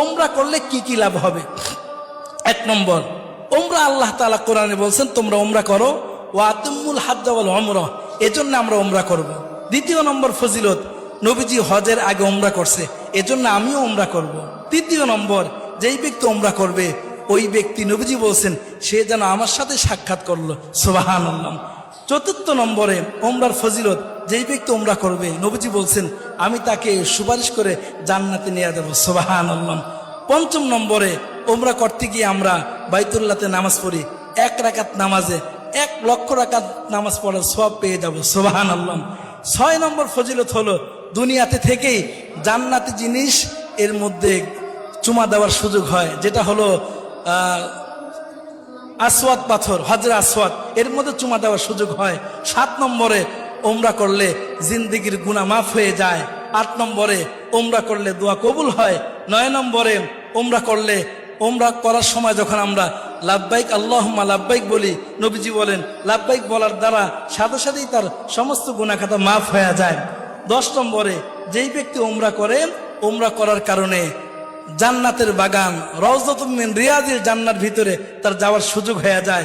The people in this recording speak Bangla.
ওমরা করলে কি কি লাভ হবে? এক নম্বর, ওমরা আল্লাহ তাআলা কোরআনে বলছেন তোমরা ওমরা করো, ওয়া আতিমুল হাজ্জ ওয়াল উমরা, এজন্য আমরা ওমরা করব। দ্বিতীয় নম্বর ফজিলত, নবীজি হজের আগে ওমরা করছে, এজন্য আমিও ওমরা করব। তৃতীয় নম্বর, যেই ব্যক্তি ওমরা করবে ওই ব্যক্তি নবীজি বলছেন সে যেন আমার সাথে সাক্ষাৎ করলো, সুবহানাল্লাহ। চতুর্থ নম্বরে ওমরার ফজিলত, যেই ব্যক্তি ওমরা করবে নবীজি বলছেন আমি তাকে সুপারিশ করে জান্নাতে নিয়ে যাব, সুবহানাল্লাহ। পঞ্চম নম্বরে, ওমরা করতে গিয়ে আমরা বাইতুল্লাহতে নামাজ পড়ি, 1 রাকাত নামাজে 1 লক্ষ রাকাত নামাজ পড়ার সওয়াব পেয়ে যাব, সুবহানাল্লাহ। 6 নম্বর ফজিলত হলো দুনিয়াতে থেকেই জান্নাতি জিনিস এর মধ্যে চুমা দেওয়ার সুযোগ হয়, যেটা হলো আসওয়াদ পাথর, হজরে আসওয়াদ, এর মধ্যে চুমা দেওয়ার সুযোগ হয়। 7 নম্বরে, ওমরা করলে জিন্দেগির গুনাহ মাফ হয়ে যায়। 8 নম্বরে, ওমরা করলে দোয়া কবুল হয়। 9 নম্বরে, ওমরা করলে, ওমরা করার সময় যখন আমরা লাব্বাইক আল্লাহুম্মা লাব্বাইক বলি, নবীজি বলেন লাব্বাইক বলার দ্বারা সাথে সাথেই তার সমস্ত গুনাহ খাতা মাফ হয়ে যায়। 10 নম্বরে, যেই ব্যক্তি ওমরা করে, ওমরা করার কারণে জান্নাতের বাগান রওজাতুম মিন রিয়াজিল জান্নার ভিতরে তার যাওয়ার সুযোগ হয়ে যায়।